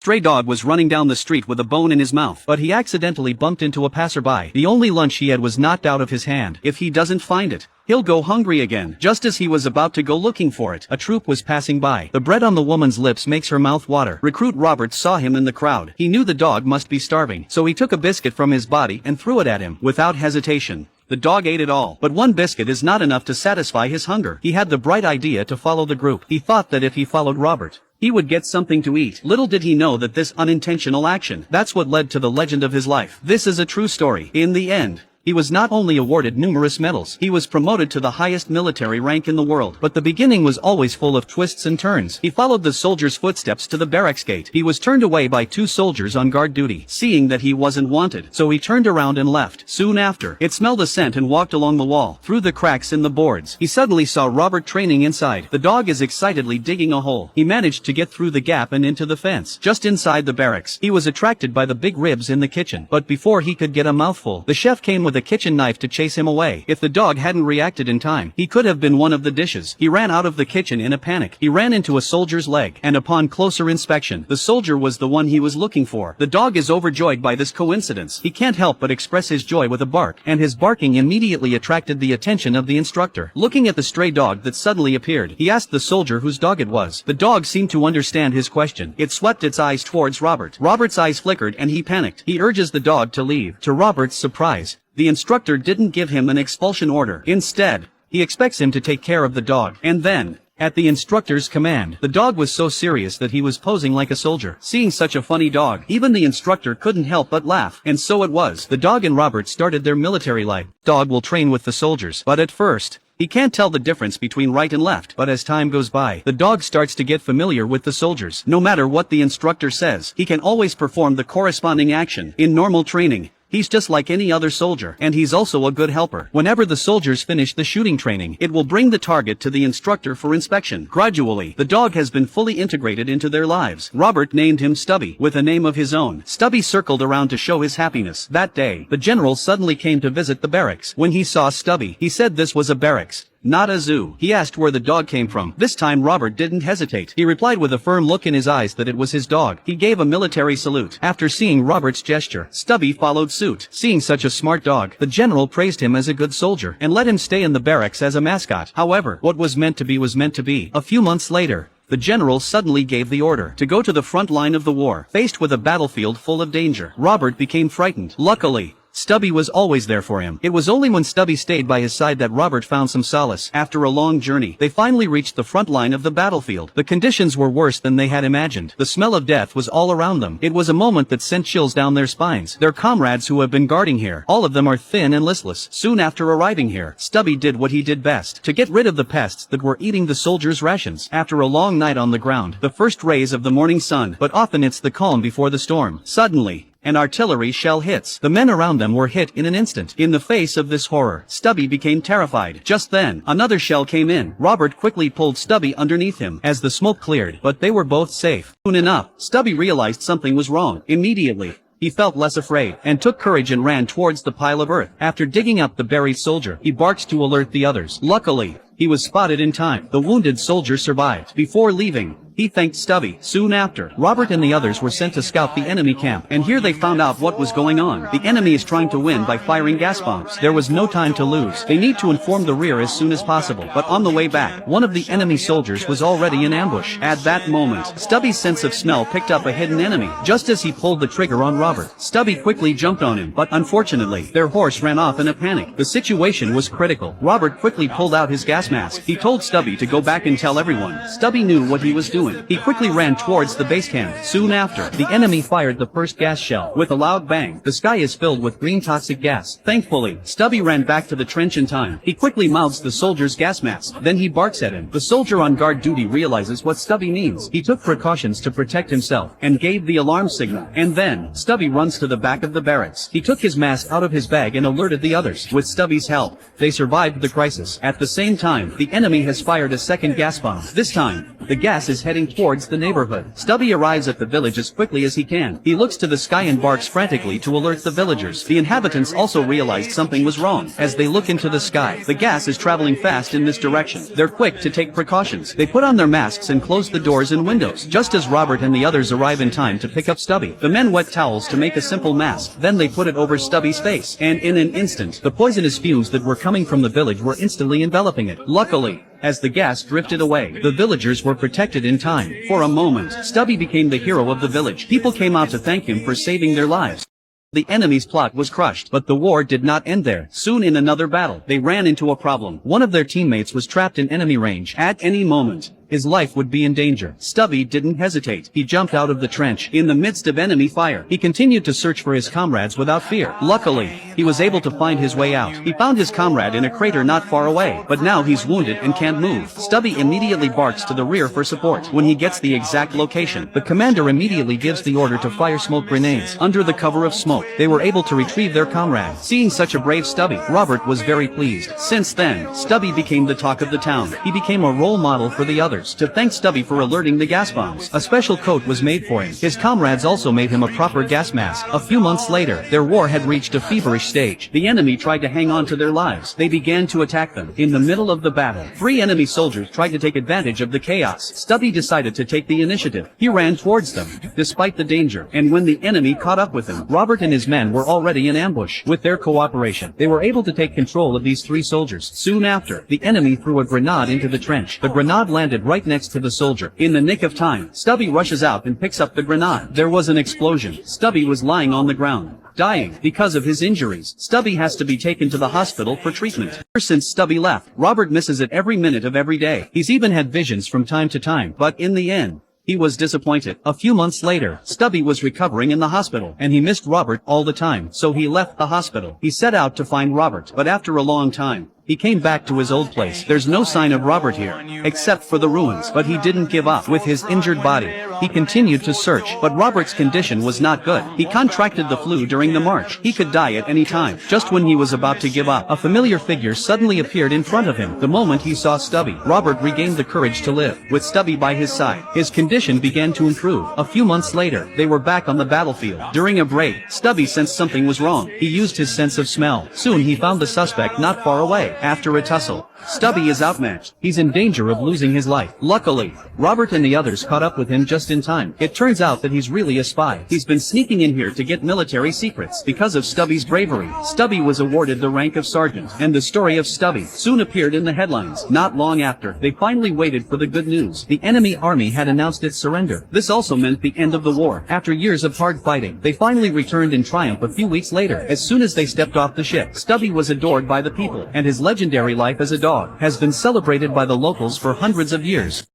Stray dog was running down the street with a bone in his mouth, but he accidentally bumped into a passerby. The only lunch he had was knocked out of his hand. If he doesn't find it, he'll go hungry again. Just as he was about to go looking for it, a troop was passing by. The bread on the woman's lips makes her mouth water. Recruit Robert saw him in the crowd. He knew the dog must be starving, so he took a biscuit from his body and threw it at him. Without hesitation, the dog ate it all. But one biscuit is not enough to satisfy his hunger. He had the bright idea to follow the group. He thought that if he followed Robert, he would get something to eat. Little did he know that this unintentional action, that's what led to the legend of his life. This is a true story. In the end, he was not only awarded numerous medals, he was promoted to the highest military rank in the world. But the beginning was always full of twists and turns. He followed the soldier's footsteps to the barracks gate. He was turned away by 2 soldiers on guard duty, seeing that he wasn't wanted. So he turned around and left. Soon after, it smelled a scent and walked along the wall, through the cracks in the boards. He suddenly saw Robert training inside. The dog is excitedly digging a hole. He managed to get through the gap and into the fence. Just inside the barracks, he was attracted by the big ribs in the kitchen. But before he could get a mouthful, the chef came with a kitchen knife to chase him away. If the dog hadn't reacted in time, he could have been one of the dishes. He ran out of the kitchen in a panic. He ran into a soldier's leg, and upon closer inspection, the soldier was the one he was looking for. The dog is overjoyed by this coincidence. He can't help but express his joy with a bark, and his barking immediately attracted the attention of the instructor. Looking at the stray dog that suddenly appeared, he asked the soldier whose dog it was. The dog seemed to understand his question. It swept its eyes towards Robert. Robert's eyes flickered and he panicked. He urges the dog to leave. To Robert's surprise, the instructor didn't give him an expulsion order. Instead, he expects him to take care of the dog. And then, at the instructor's command, the dog was so serious that he was posing like a soldier. Seeing such a funny dog, even the instructor couldn't help but laugh. And so it was. The dog and Robert started their military life. Dog will train with the soldiers, but at first, he can't tell the difference between right and left. But as time goes by, the dog starts to get familiar with the soldiers. No matter what the instructor says, he can always perform the corresponding action. In normal training, he's just like any other soldier, and he's also a good helper. Whenever the soldiers finish the shooting training, it will bring the target to the instructor for inspection. Gradually, the dog has been fully integrated into their lives. Robert named him Stubby, with a name of his own. Stubby circled around to show his happiness. That day, the general suddenly came to visit the barracks. When he saw Stubby, he said this was a barracks, not a zoo. He asked where the dog came from. This time Robert didn't hesitate. He replied with a firm look in his eyes that it was his dog. He gave a military salute. After seeing Robert's gesture, Stubby followed suit. Seeing such a smart dog, the general praised him as a good soldier, and let him stay in the barracks as a mascot. However, what was meant to be was meant to be. A few months later, the general suddenly gave the order to go to the front line of the war. Faced with a battlefield full of danger, Robert became frightened. Luckily, Stubby was always there for him. It was only when Stubby stayed by his side that Robert found some solace. After a long journey, they finally reached the front line of the battlefield. The conditions were worse than they had imagined. The smell of death was all around them. It was a moment that sent chills down their spines. Their comrades who have been guarding here, all of them are thin and listless. Soon after arriving here, Stubby did what he did best, to get rid of the pests that were eating the soldiers' rations. After a long night on the ground, the first rays of the morning sun, but often it's the calm before the storm. Suddenly, an artillery shell hits. The men around them were hit in an instant. In the face of this horror, Stubby became terrified. Just then, another shell came in. Robert quickly pulled Stubby underneath him as the smoke cleared, but they were both safe. Soon enough, Stubby realized something was wrong. Immediately, he felt less afraid, and took courage and ran towards the pile of earth. After digging up the buried soldier, he barked to alert the others. Luckily, he was spotted in time. The wounded soldier survived. Before leaving, he thanked Stubby. Soon after, Robert and the others were sent to scout the enemy camp, and here they found out what was going on. The enemy is trying to win by firing gas bombs. There was no time to lose. They need to inform the rear as soon as possible. But on the way back, one of the enemy soldiers was already in ambush. At that moment, Stubby's sense of smell picked up a hidden enemy. Just as he pulled the trigger on Robert, Stubby quickly jumped on him, but unfortunately, their horse ran off in a panic. The situation was critical. Robert quickly pulled out his gas mask. He told Stubby to go back and tell everyone. Stubby knew what he was doing. He quickly ran towards the base camp. Soon after, the enemy fired the first gas shell. With a loud bang, the sky is filled with green toxic gas. Thankfully, Stubby ran back to the trench in time. He quickly mouths the soldier's gas mask. Then he barks at him. The soldier on guard duty realizes what Stubby means. He took precautions to protect himself, and gave the alarm signal. And then, Stubby runs to the back of the barracks. He took his mask out of his bag and alerted the others. With Stubby's help, they survived the crisis. At the same time, the enemy has fired a second gas bomb. This time, The gas is heading towards the neighborhood. Stubby arrives at the village as quickly as he can. He looks to the sky and barks frantically to alert the villagers. The inhabitants also realized something was wrong. As they look into the sky, the gas is traveling fast in this direction. They're quick to take precautions. They put on their masks and close the doors and windows. Just as Robert and the others arrive in time to pick up Stubby, the men wet towels to make a simple mask. Then they put it over Stubby's face, and in an instant, the poisonous fumes that were coming from the village were instantly enveloping it. Luckily, as the gas drifted away, the villagers were protected in time. For a moment, Stubby became the hero of the village. People came out to thank him for saving their lives. The enemy's plot was crushed, but the war did not end there. Soon in another battle, they ran into a problem. One of their teammates was trapped in enemy range. At any moment, his life would be in danger. Stubby didn't hesitate. He jumped out of the trench. In the midst of enemy fire, he continued to search for his comrades without fear. Luckily, he was able to find his way out. He found his comrade in a crater not far away, but now he's wounded and can't move. Stubby immediately barks to the rear for support. When he gets the exact location, the commander immediately gives the order to fire smoke grenades. Under the cover of smoke, they were able to retrieve their comrade. Seeing such a brave Stubby, Robert was very pleased. Since then, Stubby became the talk of the town. He became a role model for the others. To thank Stubby for alerting the gas bombs, a special coat was made for him. His comrades also made him a proper gas mask. A few months later, their war had reached a feverish stage. The enemy tried to hang on to their lives. They began to attack them. In the middle of the battle, 3 enemy soldiers tried to take advantage of the chaos. Stubby decided to take the initiative. He ran towards them, despite the danger, and when the enemy caught up with him, Robert and his men were already in ambush. With their cooperation, they were able to take control of these 3 soldiers. Soon after, the enemy threw a grenade into the trench. The grenade landed right next to the soldier. In the nick of time, Stubby rushes out and picks up the grenade. There was an explosion. Stubby was lying on the ground, dying because of his injuries. Stubby has to be taken to the hospital for treatment. Ever since Stubby left, Robert misses it every minute of every day. He's even had visions from time to time, but in the end, he was disappointed. A few months later, Stubby was recovering in the hospital, and he missed Robert all the time, so he left the hospital. He set out to find Robert, but after a long time, he came back to his old place. There's no sign of Robert here, except for the ruins, but he didn't give up. With his injured body, he continued to search, but Robert's condition was not good. He contracted the flu during the march. He could die at any time. Just when he was about to give up, a familiar figure suddenly appeared in front of him. The moment he saw Stubby, Robert regained the courage to live. With Stubby by his side, his condition began to improve. A few months later, they were back on the battlefield. During a break, Stubby sensed something was wrong. He used his sense of smell. Soon he found the suspect not far away. After a tussle, Stubby is outmatched. He's in danger of losing his life. Luckily, Robert and the others caught up with him just in time. It turns out that he's really a spy. He's been sneaking in here to get military secrets. Because of Stubby's bravery, Stubby was awarded the rank of sergeant, and the story of Stubby soon appeared in the headlines. Not long after, they finally waited for the good news. The enemy army had announced its surrender. This also meant the end of the war. After years of hard fighting, they finally returned in triumph a few weeks later. As soon as they stepped off the ship, Stubby was adored by the people, and his legendary life as a dog has been celebrated by the locals for hundreds of years.